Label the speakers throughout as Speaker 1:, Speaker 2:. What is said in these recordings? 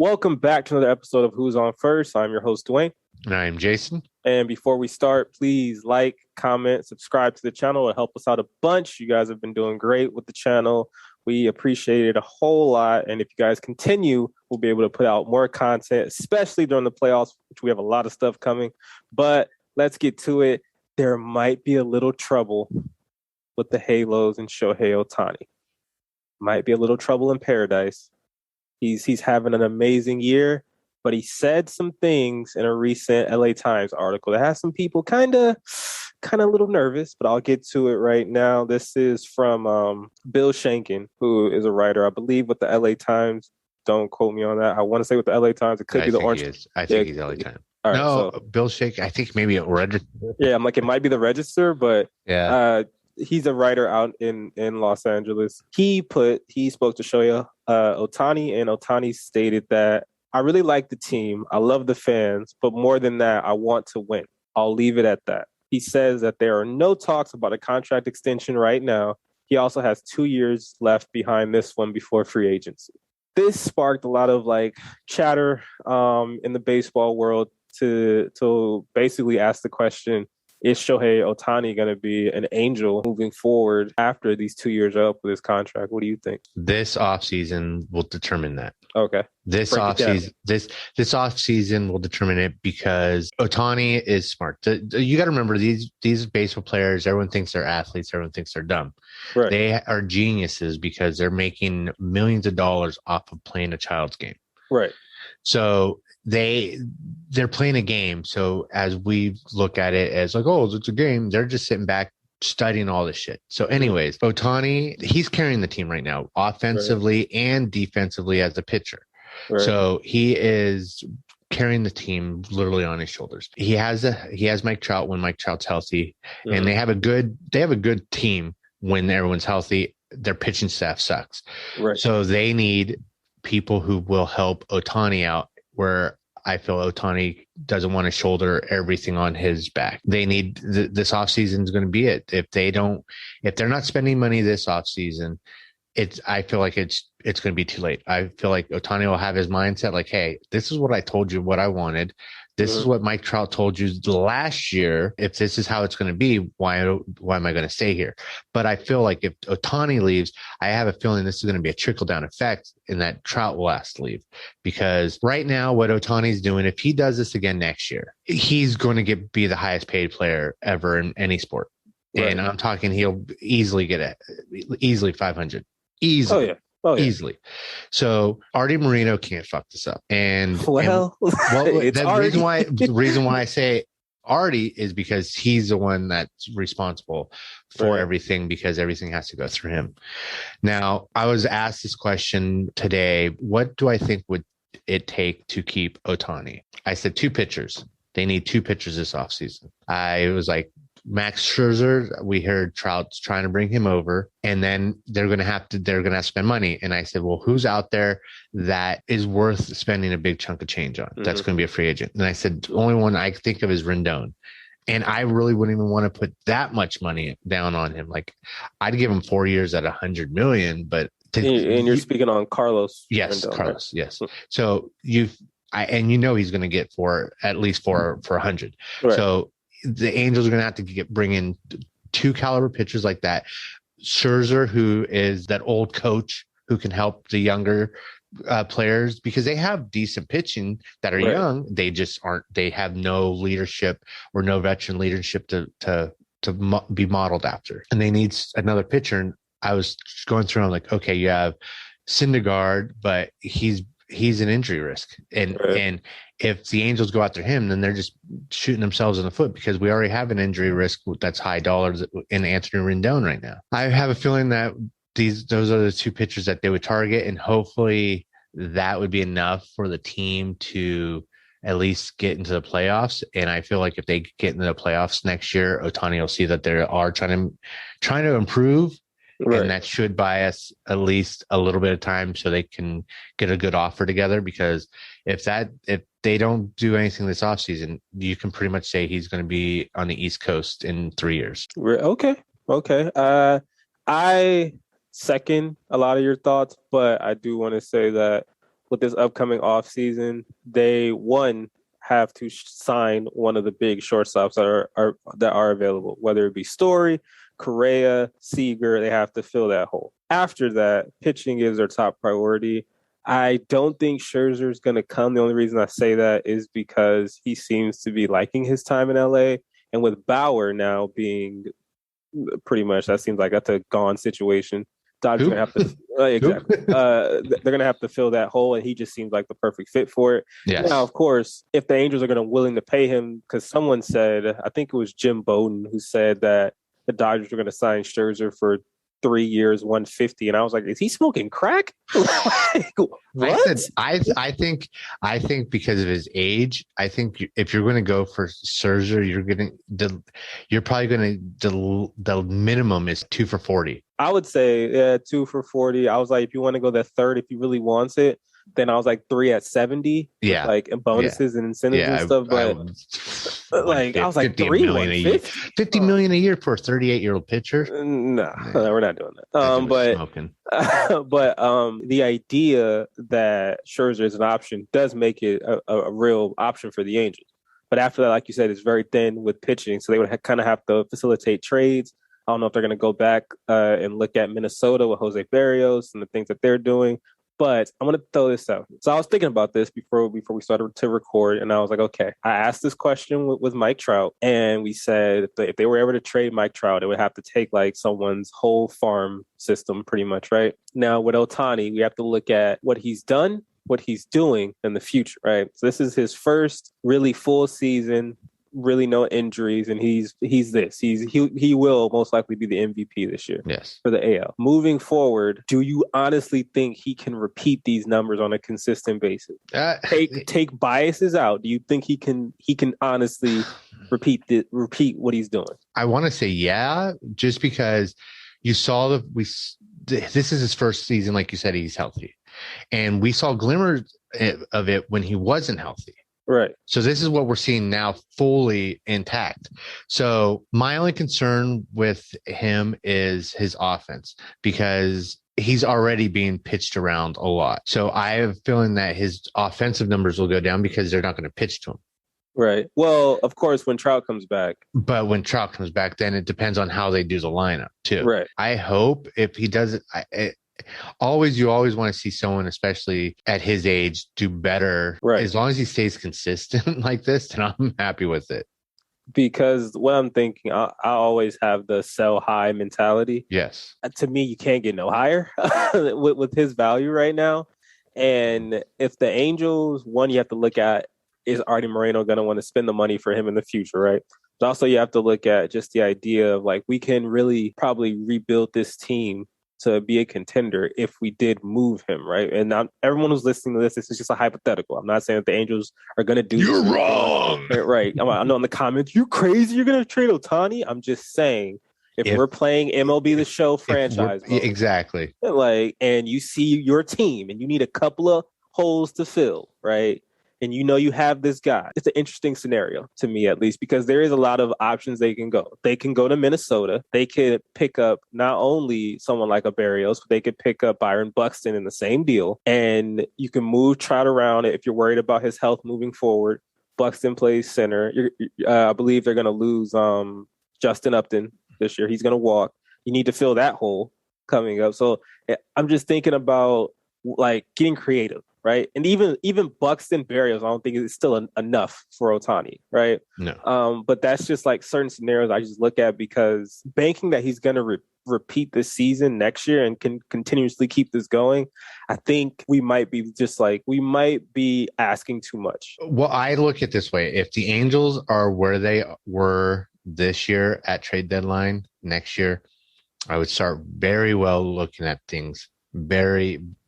Speaker 1: Welcome back to another episode of Who's On First. I'm your host, Dwayne.
Speaker 2: And I'm Jason.
Speaker 1: And before we start, please like, comment, subscribe to the channel. It'll help us out a bunch. You guys have been doing great with the channel. We appreciate it a whole lot. And if you guys continue, we'll be able to put out more content, especially during the playoffs, which we have a lot of stuff coming. But let's get to it. There might be a little trouble with the Halos and Shohei Ohtani. Might be a little trouble in paradise. He's having an amazing year, but he said some things in a recent LA Times article that has some people kind of a little nervous, but I'll get to it right now. This is from Bill Shaikin, who is a writer, I believe, with the LA Times. Don't quote me on that. I want to say with the LA Times. It could be the Orange.
Speaker 2: I think he's LA Times.
Speaker 1: All right,
Speaker 2: no, so, Bill Shaikin. I think maybe it Register.
Speaker 1: Yeah, I'm like, it might be the Register, but
Speaker 2: yeah.
Speaker 1: He's a writer out in Los Angeles. He spoke to Shohei Ohtani, and Ohtani stated that, I really like the team. I love the fans, but more than that, I want to win. I'll leave it at that. He says that there are no talks about a contract extension right now. He also has 2 years left behind this one before free agency. This sparked a lot of chatter in the baseball world to basically ask the question, is Shohei Ohtani going to be an Angel moving forward after these 2 years are up with his contract? What do you think?
Speaker 2: This offseason will determine that.
Speaker 1: Okay.
Speaker 2: This offseason will determine it because Ohtani is smart. You got to remember these baseball players, everyone thinks they're athletes, everyone thinks they're dumb.
Speaker 1: Right.
Speaker 2: They are geniuses because they're making millions of dollars off of playing a child's game.
Speaker 1: Right.
Speaker 2: So they're playing a game. So as we look at it as it's a game, they're just sitting back studying all this shit. So anyways, Ohtani, he's carrying the team right now, offensively and defensively as a pitcher. Right. So he is carrying the team literally on his shoulders. He has Mike Trout when Mike Trout's healthy, and they have a good team when everyone's healthy. Their pitching staff sucks.
Speaker 1: Right.
Speaker 2: So they need people who will help Ohtani out, where I feel Ohtani doesn't want to shoulder everything on his back. They need this offseason is going to be it. If they're not spending money this offseason, I feel like it's going to be too late. I feel like Ohtani will have his mindset like, hey, this is what I told you, what I wanted. This is what Mike Trout told you last year. If this is how it's going to be, why am I going to stay here? But I feel like if Ohtani leaves, I have a feeling this is going to be a trickle-down effect and that Trout will have to leave. Because right now, what Ohtani's doing, if he does this again next year, he's going to be the highest paid player ever in any sport. Right. And I'm talking he'll easily get easily 500. Easily.
Speaker 1: Oh, yeah. Oh, yeah.
Speaker 2: Easily. So Artie Moreno can't fuck this up. And
Speaker 1: the
Speaker 2: reason why I say Artie is because he's the one that's responsible for everything, because everything has to go through him. Now, I was asked this question today. What do I think would it take to keep Ohtani? I said 2 pitchers. They need 2 pitchers this offseason. I was like, Max Scherzer, we heard Trout's trying to bring him over, and then they're going to have to spend money. And I said, well, who's out there that is worth spending a big chunk of change on? That's going to be a free agent. And I said, the only one I think of is Rendon. And I really wouldn't even want to put that much money down on him. Like, I'd give him 4 years at $100 million, but
Speaker 1: you're speaking on Carlos.
Speaker 2: Yes, Rendon, Carlos.
Speaker 1: Right?
Speaker 2: Yes. So he's going to get at least for 100.
Speaker 1: Right.
Speaker 2: So the Angels are going to have to bring in 2 caliber pitchers like that. Scherzer, who is that old coach who can help the younger players, because they have decent pitching that are young. They just aren't. They have no leadership or no veteran leadership to be modeled after. And they need another pitcher. And I was going through. I'm like, okay, you have Syndergaard, but he's an injury risk, and if the Angels go after him, then they're just shooting themselves in the foot, because we already have an injury risk that's high dollars in Anthony Rendon right now. I have a feeling that those are the 2 pitchers that they would target, and hopefully that would be enough for the team to at least get into the playoffs. And I feel like if they get into the playoffs next year, Ohtani will see that they are trying to improve. Right. And that should buy us at least a little bit of time so they can get a good offer together. Because if they don't do anything this offseason, you can pretty much say he's going to be on the East Coast in 3 years.
Speaker 1: Okay. I second a lot of your thoughts, but I do want to say that, with this upcoming offseason, they have to sign one of the big shortstops that are available, whether it be Story, Correa, Seager. They have to fill that hole. After that, pitching is their top priority. I don't think Scherzer is going to come. The only reason I say that is because he seems to be liking his time in LA. And with Bauer now being pretty much, that seems like that's a gone situation. Dodgers going to have to exactly. They're going to have to fill that hole, and he just seems like the perfect fit for it.
Speaker 2: Yes.
Speaker 1: Now, of course, if the Angels are going to willing to pay him, because someone said, I think it was Jim Bowden who said that the Dodgers are going to sign Scherzer for 3 years, 150, and I was like, is he smoking crack? Like, what?
Speaker 2: I think because of his age, I think if you're going to go for Scherzer, you're probably going to the minimum is 2 for $40.
Speaker 1: I would say 2 for $40. I was like, if you want to go that third, if he really wants it, then I was like 3 at $70.
Speaker 2: Yeah,
Speaker 1: like and bonuses and incentives and stuff. But I was like 3
Speaker 2: million a year, $50 million a year for a 38-year-old pitcher.
Speaker 1: No, we're not doing that. But the idea that Scherzer is an option does make it a real option for the Angels. But after that, like you said, it's very thin with pitching, so they would kind of have to facilitate trades. I don't know if they're going to go back and look at Minnesota with Jose Barrios and the things that they're doing. But I'm going to throw this out. So I was thinking about this before we started to record, and I was like, okay, I asked this question with Mike Trout, and we said if they were ever to trade Mike Trout, it would have to take like someone's whole farm system pretty much, right? Now with Ohtani, we have to look at what he's done, what he's doing in the future, right? So this is his first really full season, really no injuries, and he will most likely be the MVP this year.
Speaker 2: Yes,
Speaker 1: for the AL. Moving forward, do you honestly think he can repeat these numbers on a consistent basis? Take biases out. Do you think he can honestly repeat what he's doing?
Speaker 2: I want to say yeah, just because you saw this is his first season, like you said, he's healthy, and we saw glimmers of it when he wasn't healthy.
Speaker 1: Right.
Speaker 2: So this is what we're seeing now, fully intact. So my only concern with him is his offense, because he's already being pitched around a lot. So I have a feeling that his offensive numbers will go down because they're not going to pitch to him.
Speaker 1: Right. Well, of course, when Trout comes back.
Speaker 2: But when Trout comes back, then it depends on how they do the lineup too.
Speaker 1: Right. I
Speaker 2: hope if he does it, you always want to see someone, especially at his age, do better.
Speaker 1: Right.
Speaker 2: As long as he stays consistent like this, then I'm happy with it.
Speaker 1: Because what I'm thinking, I always have the sell high mentality.
Speaker 2: Yes.
Speaker 1: To me, you can't get no higher with his value right now. And if the Angels, one, you have to look at, is Artie Moreno going to want to spend the money for him in the future, right? But also you have to look at just the idea of like, we can really probably rebuild this team to be a contender if we did move him, right? And now everyone who's listening to this is just a hypothetical. I'm not saying that the Angels are going to do
Speaker 2: You're
Speaker 1: this.
Speaker 2: wrong.
Speaker 1: Right. I know in the comments, you crazy, you're going to trade Ohtani? I'm just saying, if we're playing MLB The Show franchise mode,
Speaker 2: exactly,
Speaker 1: like, and you see your team and you need a couple of holes to fill, right? And you know you have this guy. It's an interesting scenario to me, at least, because there is a lot of options they can go. They can go to Minnesota. They could pick up not only someone like a Barrios, but they could pick up Byron Buxton in the same deal. And you can move Trout around if you're worried about his health moving forward. Buxton plays center. I believe they're going to lose Justin Upton this year. He's going to walk. You need to fill that hole coming up. So I'm just thinking about like getting creative. Right. And even Buxton Barrios, I don't think it's still enough for Ohtani. Right.
Speaker 2: No.
Speaker 1: But that's just like certain scenarios I just look at, because banking that he's going to repeat this season next year and can continuously keep this going, I think we might be asking too much.
Speaker 2: Well, I look at it this way. If the Angels are where they were this year at trade deadline next year, I would start very well looking at things.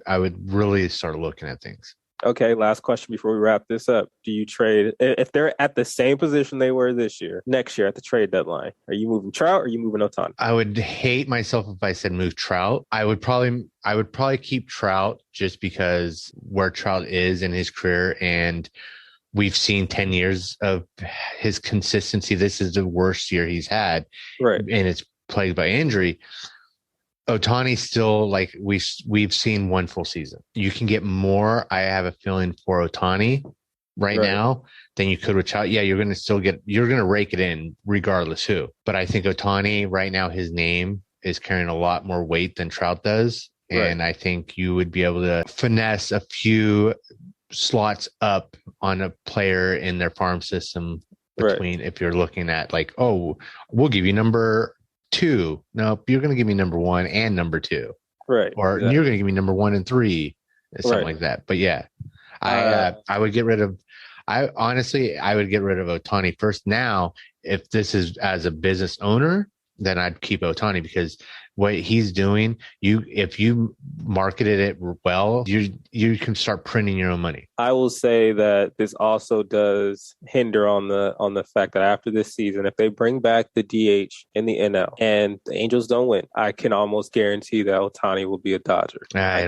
Speaker 2: I would really start looking at things.
Speaker 1: Okay, last question before we wrap this up. Do you trade, if they're at the same position they were this year, next year at the trade deadline, are you moving Trout or are you moving Ohtani?
Speaker 2: I would hate myself if I said move Trout. I would probably keep Trout, just because where Trout is in his career, and we've seen 10 years of his consistency. This is the worst year he's had.
Speaker 1: Right.
Speaker 2: And it's plagued by injury. Ohtani still, like we've seen one full season. You can get more. I have a feeling for Ohtani right now than you could with Trout. Yeah, you're going to rake it in regardless who. But I think Ohtani right now, his name is carrying a lot more weight than Trout does. And I think you would be able to finesse a few slots up on a player in their farm system between if you're looking at like, oh, we'll give you number 2. Nope, you're going to give me number 1 and number 2.
Speaker 1: Right.
Speaker 2: Or you're going to give me number 1 and 3, something like that. But yeah, I would get rid of. I would get rid of Ohtani first. Now, if this is as a business owner, then I'd keep Ohtani because what he's doing, if you marketed it well, you can start printing your own money.
Speaker 1: I will say that this also does hinder on the fact that after this season, if they bring back the DH in the NL and the Angels don't win, I can almost guarantee that Ohtani will be a Dodger. I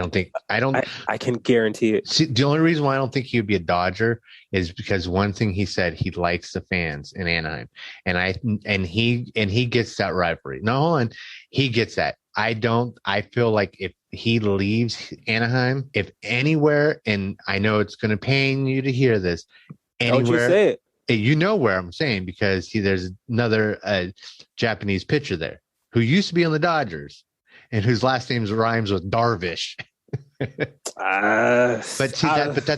Speaker 1: can guarantee it.
Speaker 2: See, the only reason why I don't think he would be a Dodger is because one thing he said, he likes the fans in Anaheim, and he gets that rivalry. No, hold on, he gets that. I feel like if he leaves Anaheim, if anywhere, and I know it's going to pain you to hear this, anywhere.
Speaker 1: Don't you say it.
Speaker 2: You know where I'm saying, because there's another Japanese pitcher there who used to be on the Dodgers and whose last name rhymes with Darvish. But that's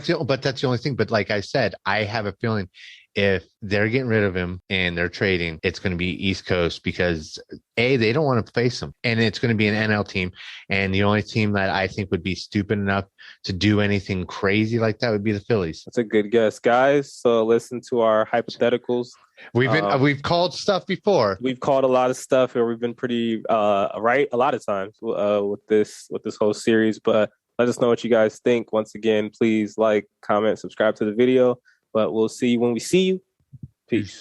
Speaker 2: the only thing. But like I said, I have a feeling if they're getting rid of him and they're trading, it's going to be East Coast because they don't want to face him, and it's going to be an NL team. And the only team that I think would be stupid enough to do anything crazy like that would be the Phillies.
Speaker 1: That's a good guess, guys. So listen to our hypotheticals.
Speaker 2: We've called stuff before.
Speaker 1: We've called a lot of stuff, and we've been pretty right a lot of times with this whole series. But let us know what you guys think. Once again, please like, comment, subscribe to the video. But we'll see you when we see you. Peace.